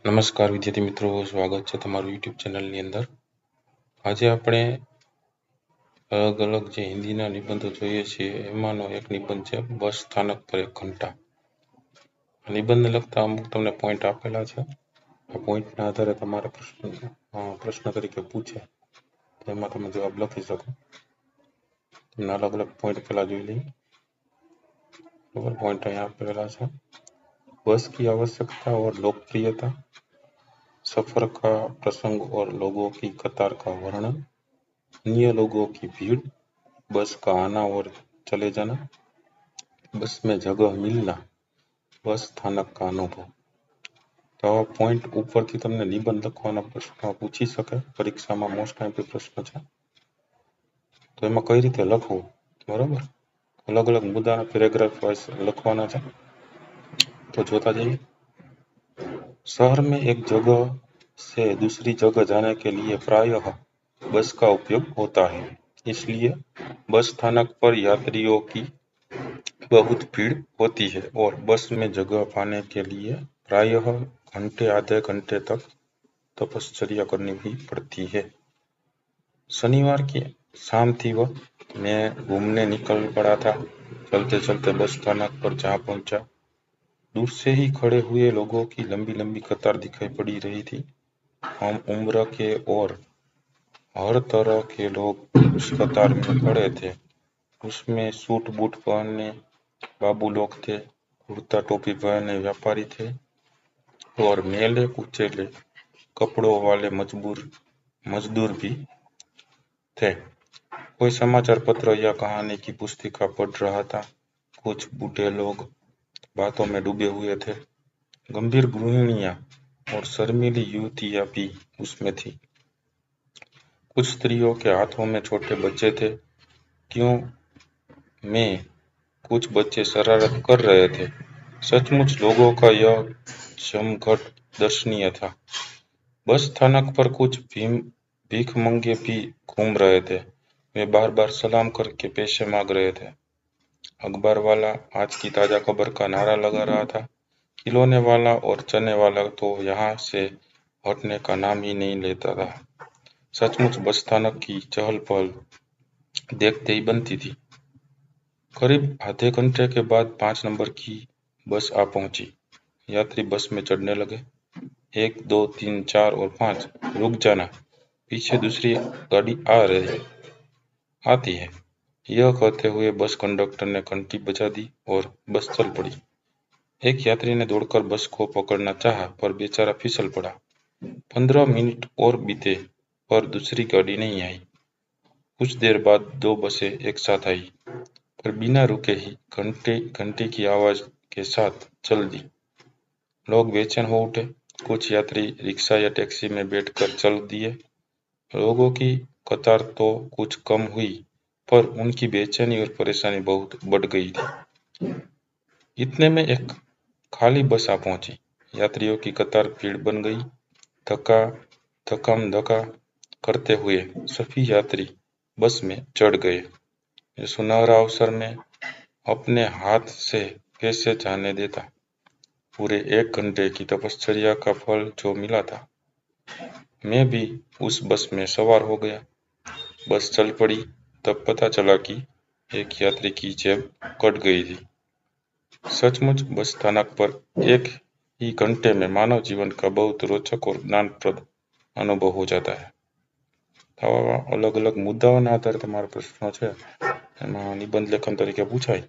નમસ્કાર વિદ્યાર્થી મિત્રો, સ્વાગત છે તમારું યુટ્યુબ ચેનલની અંદર। આજે આપણે અલગ અલગ જે હિન્દીના નિબંધો જોઈએ છીએ એમાંનો એક નિબંધ છે બસ સ્થાનક પર એક ઘંટા। નિબંધને લગતા અમુક તમને પોઈન્ટ આપેલા છે। આ પોઈન્ટના આધારે તમારે પ્રશ્ન તરીકે પૂછે તો એમાં તમે જવાબ લખી શકો। તમને અલગ અલગ પોઈન્ટ પહેલા જોઈ લઈએ। बराबर, पॉइंट यहाँ आपेला है। बस की आवश्यकता और लोकप्रियता, सफर का प्रसंग और लोगों की कतार का वर्णन, अन्य लोगों की भीड़, बस का आना और चले जाना, बस में जगह मिलना, बस स्थानक का अनुभव। तो आ पॉइंट ऊपर थी तमने निबंध लखवाना प्रश्न पूछी सके, परीक्षा में मोस्ट टाइम प्रश्न है। तो एम कई रीते लखवू, बराबर, अलग अलग मुद्दा पेरेग्राफ वाइज लखवाना है। तो जोता जाइए। शहर में एक जगह से दूसरी जगह जाने के लिए प्रायः बस का उपयोग होता है, इसलिए बस स्थानक पर यात्रियों की बहुत भीड़ होती है और बस में जगह पाने के लिए प्रायः घंटे आधे घंटे तक तपश्चर्या करनी भी पड़ती है। शनिवार की शाम थी, वक्त मैं घूमने निकल पड़ा था। चलते चलते बस स्थानक पर जहाँ पहुंचा, दूर से ही खड़े हुए लोगों की लंबी लंबी कतार दिखाई पड़ी रही थी। हम उम्र के और हर तरह के लोग उस कतार में खड़े थे। उसमें सूट बूट पहने बाबू लोग थे, कुर्ता टोपी पहने व्यापारी थे और मेले कुचेले कपड़ों वाले मजदूर भी थे। कोई समाचार पत्र या कहानी की पुस्तिका पढ़ रहा था। कुछ बूढ़े लोग बातों में डूबे हुए थे। गंभीर गृहिणियां और शर्मीली युवतियां भी उसमें थी। कुछ स्त्रियों के हाथों में छोटे बच्चे थे। क्यों में कुछ बच्चे शरारत कर रहे थे। सचमुच लोगों का यह जमघट दर्शनीय था। बस स्थानक पर कुछ भीखमंगे भी घूम रहे थे। वे बार बार सलाम करके पैसे मांग रहे थे। अखबार वाला आज की ताजा खबर का नारा लगा रहा था। खिलौने वाला और चने वाला तो यहाँ से हटने का नाम ही नहीं लेता था। सचमुच बस स्थानक की चहल पहल देखते ही बनती थी। करीब आधे घंटे के बाद 5 नंबर की बस आ पहुंची। यात्री बस में चढ़ने लगे। 1, 2, 3, 4 और 5, रुक जाना, पीछे दूसरी गाड़ी आती है। यह कहते हुए बस कंडक्टर ने घंटी बजा दी और बस चल पड़ी। एक यात्री ने दौड़कर बस को पकड़ना चाहा, पर बेचारा फिसल पड़ा। 15 मिनट और बीते पर दूसरी गाड़ी नहीं आई। कुछ देर बाद 2 बसें एक साथ आई, पर बिना रुके ही घंटे की आवाज के साथ चल दी। लोग बेचैन हो उठे। कुछ यात्री रिक्शा या टैक्सी में बैठकर चल दिए। लोगों की कतार तो कुछ कम हुई, पर उनकी बेचैनी और परेशानी बहुत बढ़ गई थी। इतने में एक खाली बस आ पहुंची। यात्रियों की कतार भीड़ बन गई। धक्का करते हुए सभी यात्री बस में चढ़ गए। इस सुनहरा अवसर में अपने हाथ से कैसे जाने देता। पूरे 1 घंटे की तपश्चर्या का फल जो मिला था। मैं भी उस बस में सवार हो गया। बस चल पड़ी, तब पता चला कि एक यात्री की जेब कट गई थी। सचमुच बस स्थानक पर 1 ही घंटे में मानव जीवन का बहुत रोचक और ज्ञानप्रद अनुभव हो जाता है। अलग अलग मुद्दाओं आधारे तमारा प्रश्नों है एमां निबंध लेखन तरीके पूछाय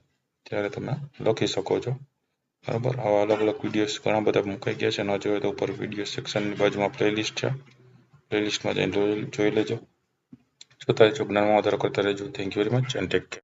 त्यारे तमे लखी शको छो। बराबर, आवा अलग अलग विडियोज घणा बधा मुकाई गया है। न जोयो तो ऊपर विडियो सेक्शन बाजू में प्लेलिस्ट है, प्लेलिस्ट में जईने जोई लेजो। जोता रहो, ज्ञान में વધારો करता रहो। Thank you very much and take care.